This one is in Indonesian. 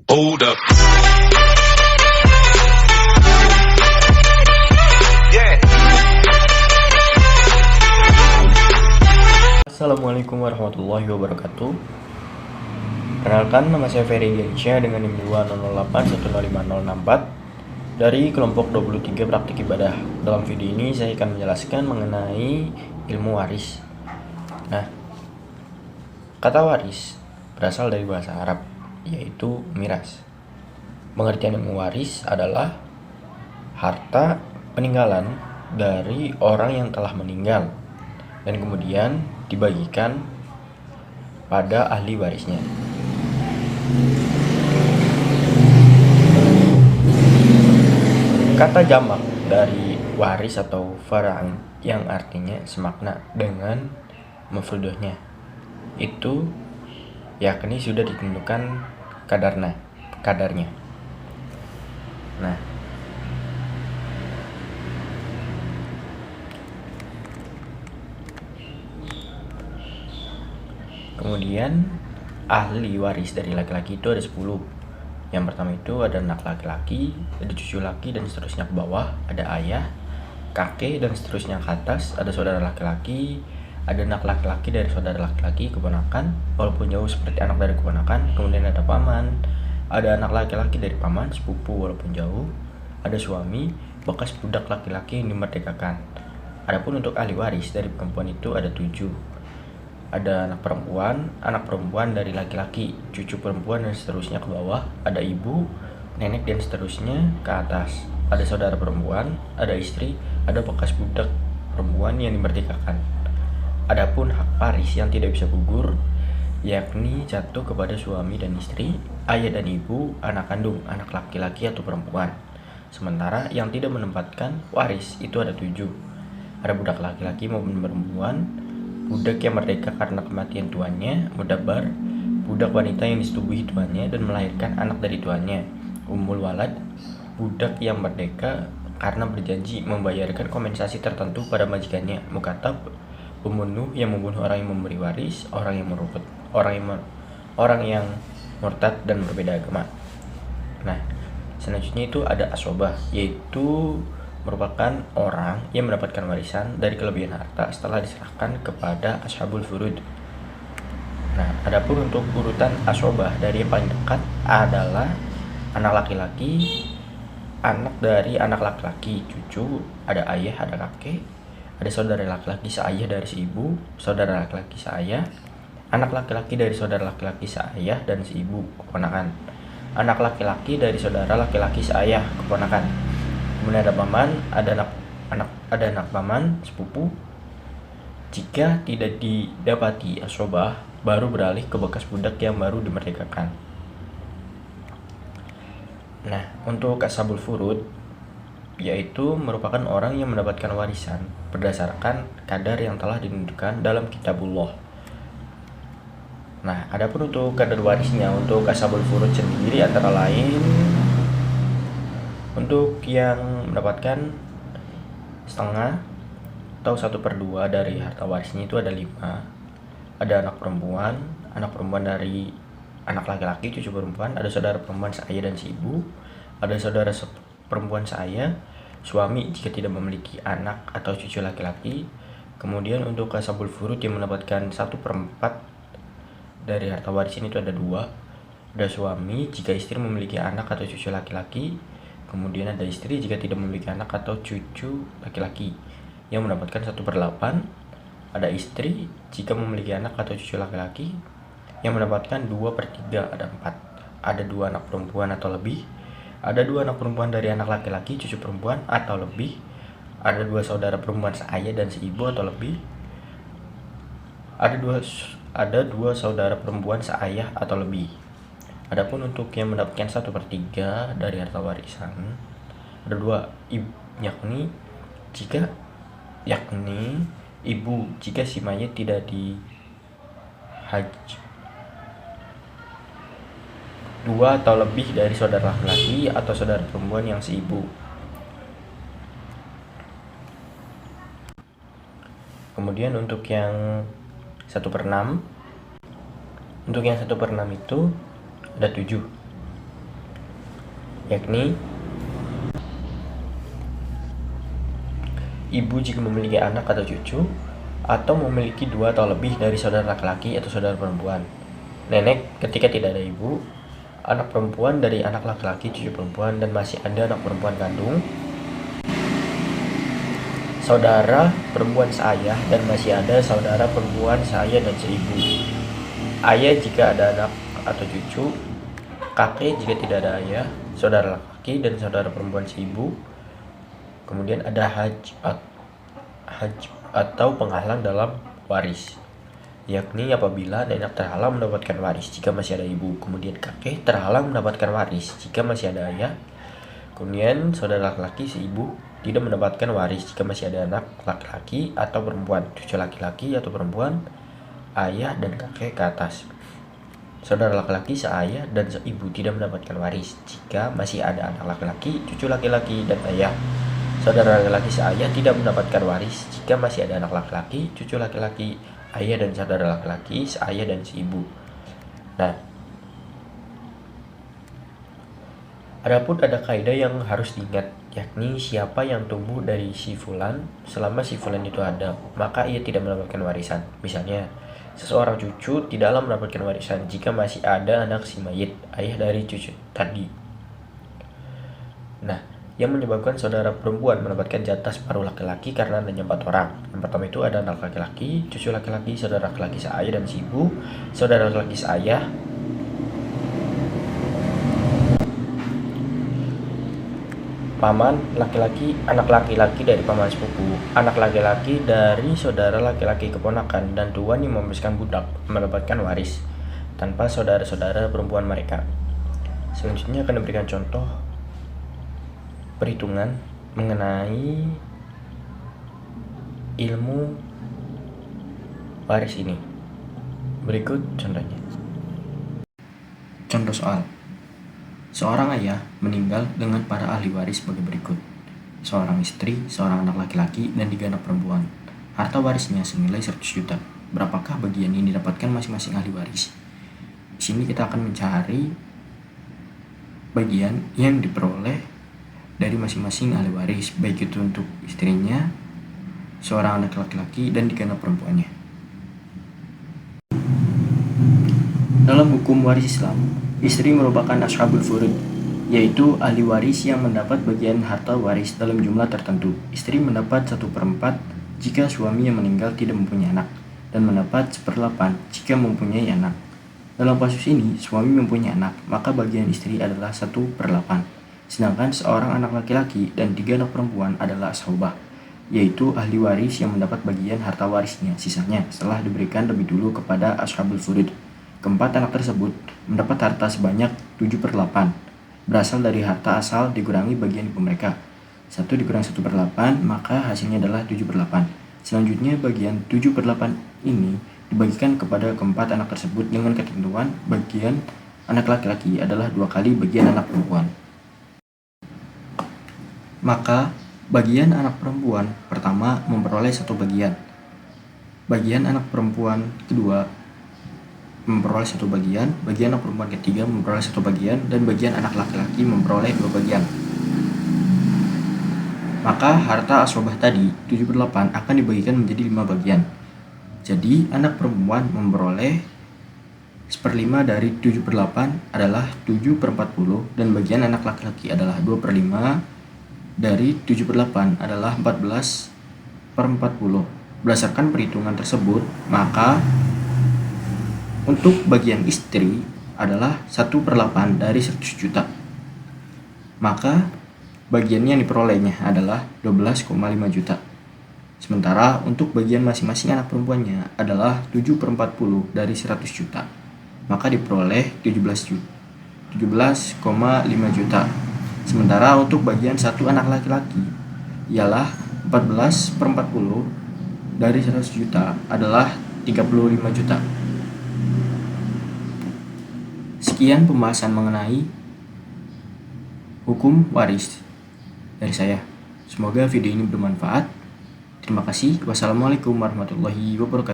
Hold up. Yeah. Assalamualaikum warahmatullahi wabarakatuh. Perkenalkan, nama saya Ferry Diansyah dengan NIM 208105064 dari kelompok 23 praktik ibadah. Dalam video ini saya akan menjelaskan mengenai ilmu waris. Nah, kata waris berasal dari bahasa Arab, yaitu miras. Pengertian ilmu waris adalah harta peninggalan dari orang yang telah meninggal dan kemudian dibagikan pada ahli warisnya. Kata jamak dari waris atau fara'an yang artinya semakna dengan mafrudohnya itu yakni sudah ditentukan kadarnya. Nah, kemudian ahli waris dari laki-laki itu ada 10. Yang pertama itu ada anak laki-laki, ada cucu laki dan seterusnya ke bawah, ada ayah, kakek dan seterusnya ke atas, ada saudara laki-laki, ada anak laki-laki dari saudara laki-laki, keponakan walaupun jauh seperti anak dari keponakan, kemudian ada paman, ada anak laki-laki dari paman, sepupu walaupun jauh, ada suami, bekas budak laki-laki yang dimerdekakan. Adapun untuk ahli waris dari perempuan itu ada 7. Ada anak perempuan dari laki-laki, cucu perempuan dan seterusnya ke bawah, ada ibu, nenek dan seterusnya ke atas, ada saudara perempuan, ada istri, ada bekas budak perempuan yang dimerdekakan. Adapun hak waris yang tidak bisa gugur yakni jatuh kepada suami dan istri, ayah dan ibu, anak kandung, anak laki-laki atau perempuan. Sementara yang tidak menempatkan waris itu ada 7. Ada budak laki-laki maupun perempuan, budak yang merdeka karena kematian tuannya, mudabbar, budak wanita yang disetubuhi tuannya dan melahirkan anak dari tuannya, ummul walad, budak yang merdeka karena berjanji membayarkan kompensasi tertentu pada majikannya, mukatab, pembunuh yang membunuh orang yang memberi waris, orang yang murtad dan berbeda agama. Nah, selanjutnya itu ada asobah, yaitu merupakan orang yang mendapatkan warisan dari kelebihan harta setelah diserahkan kepada ashabul furud. Nah, adapun untuk urutan asobah dari yang paling dekat adalah anak laki-laki, anak dari anak laki-laki, cucu, ada ayah, ada kakek, ada saudara laki-laki seayah dari si ibu, saudara laki-laki seayah, anak laki-laki dari saudara laki-laki seayah dan si ibu, keponakan, anak laki-laki dari saudara laki-laki seayah, keponakan. Kemudian ada paman, ada anak paman, sepupu. Jika tidak didapati asobah, baru beralih ke bekas budak yang baru dimerdekakan. Nah, untuk ashabul furud yaitu merupakan orang yang mendapatkan warisan berdasarkan kadar yang telah ditentukan dalam kitabullah. Nah, adapun untuk kadar warisnya untuk ashabul furud sendiri antara lain untuk yang mendapatkan setengah atau 1/2 dari harta warisnya itu ada 5. Ada anak perempuan dari anak laki-laki, cucu perempuan, ada saudara perempuan seayah dan si ibu, ada saudara perempuan seayah, suami jika tidak memiliki anak atau cucu laki-laki. Kemudian untuk ashabul furud yang mendapatkan 1/4 dari harta waris ini itu ada 2. Ada suami jika istri memiliki anak atau cucu laki-laki. Kemudian ada istri jika tidak memiliki anak atau cucu laki-laki yang mendapatkan 1/8. Ada istri jika memiliki anak atau cucu laki-laki yang mendapatkan 2/3, ada 4. Ada 2 anak perempuan atau lebih. Ada 2 anak perempuan dari anak laki-laki, cucu perempuan atau lebih. Ada 2 saudara perempuan seayah dan seibu atau lebih. Ada 2 saudara perempuan seayah atau lebih. Adapun untuk yang mendapatkan 1/3 dari harta warisan ada 2, yakni ibu jika si mayit tidak dihaji, 2 atau lebih dari saudara laki-laki atau saudara perempuan yang seibu. Kemudian untuk yang 1/6 Untuk yang 1/6 itu ada 7. yakni ibu jika memiliki anak atau cucu, atau memiliki 2 atau lebih dari saudara laki-laki atau saudara perempuan. Nenek ketika tidak ada ibu, anak perempuan dari anak laki-laki, cucu perempuan, dan masih ada anak perempuan kandung, saudara perempuan seayah, dan masih ada saudara perempuan seayah dan seibu. Ayah jika ada anak atau cucu, kakek jika tidak ada ayah, saudara laki dan saudara perempuan seibu. Kemudian ada hajb atau penghalang dalam waris, yakni apabila nenek terhalang mendapatkan waris jika masih ada ibu, kemudian kakek terhalang mendapatkan waris jika masih ada ayah, kemudian saudara laki-laki seibu tidak mendapatkan waris jika masih ada anak laki-laki atau perempuan, cucu laki-laki atau perempuan, ayah dan kakek ke atas. Saudara laki-laki seayah dan seibu tidak mendapatkan waris jika masih ada anak laki-laki, cucu laki-laki, dan ayah. Saudara laki-laki seayah tidak mendapatkan waris jika masih ada anak laki-laki, cucu laki-laki, ayah, dan saudara laki-laki seayah dan seibu. Nah, adapun ada kaidah yang harus diingat, yakni siapa yang tumbuh dari si fulan selama si fulan itu ada, maka ia tidak mendapatkan warisan. Misalnya, seseorang cucu tidaklah mendapatkan warisan jika masih ada anak si mayit, ayah dari cucu tadi. Nah, yang menyebabkan saudara perempuan mendapatkan jatah separuh laki-laki karena adanya 4 orang. Yang pertama itu ada anak laki-laki, cucu laki-laki, saudara laki-laki seayah dan seibu, saudara laki-laki seayah, paman laki-laki, anak laki-laki dari paman sepupu, anak laki-laki dari saudara laki-laki keponakan, dan tuan yang membebaskan budak mendapatkan waris tanpa saudara-saudara perempuan mereka. Selanjutnya akan diberikan contoh perhitungan mengenai ilmu waris ini. Berikut contohnya. Contoh soal. Seorang ayah meninggal dengan para ahli waris sebagai berikut: seorang istri, seorang anak laki-laki, dan 3 anak perempuan. Harta warisnya senilai 100 juta. Berapakah bagian yang didapatkan masing-masing ahli waris? Di sini kita akan mencari bagian yang diperoleh dari masing-masing ahli waris, baik itu untuk istrinya, seorang anak laki-laki, dan 3 anak perempuannya. Dalam hukum waris Islam, istri merupakan ashabul furud, yaitu ahli waris yang mendapat bagian harta waris dalam jumlah tertentu. Istri mendapat 1/4 jika suami yang meninggal tidak mempunyai anak, dan mendapat 1/8 jika mempunyai anak. Dalam kasus ini, suami mempunyai anak, maka bagian istri adalah 1/8. Sedangkan seorang anak laki-laki dan 3 anak perempuan adalah ashabah, yaitu ahli waris yang mendapat bagian harta warisnya sisanya setelah diberikan lebih dulu kepada ashabul furud. Keempat anak tersebut mendapat harta sebanyak 7/8, berasal dari harta asal dikurangi bagian ibu mereka. 1 dikurangi 1/8, maka hasilnya adalah 7/8. Selanjutnya bagian 7/8 ini dibagikan kepada keempat anak tersebut dengan ketentuan bagian anak laki-laki adalah 2 kali bagian anak perempuan. Maka bagian anak perempuan pertama memperoleh 1 bagian, bagian anak perempuan kedua memperoleh 1 bagian, bagian anak perempuan ketiga memperoleh 1 bagian, dan bagian anak laki-laki memperoleh 2 bagian. Maka harta ashabah tadi 7/8 akan dibagikan menjadi 5 bagian. Jadi anak perempuan memperoleh 1/5 dari 7/8 adalah 7/40, dan bagian anak laki-laki adalah 2/5 dari 7/8 adalah 14/40. Berdasarkan perhitungan tersebut, maka untuk bagian istri adalah 1/8 dari 100 juta. Maka bagian yang diperolehnya adalah 12,5 juta. Sementara untuk bagian masing-masing anak perempuannya adalah 7/40 dari 100 juta. Maka diperoleh 17,5 juta. Sementara untuk bagian satu anak laki-laki ialah 14/40 dari 100 juta adalah 35 juta. Sekian pembahasan mengenai hukum waris dari saya. Semoga video ini bermanfaat. Terima kasih. Wassalamualaikum warahmatullahi wabarakatuh.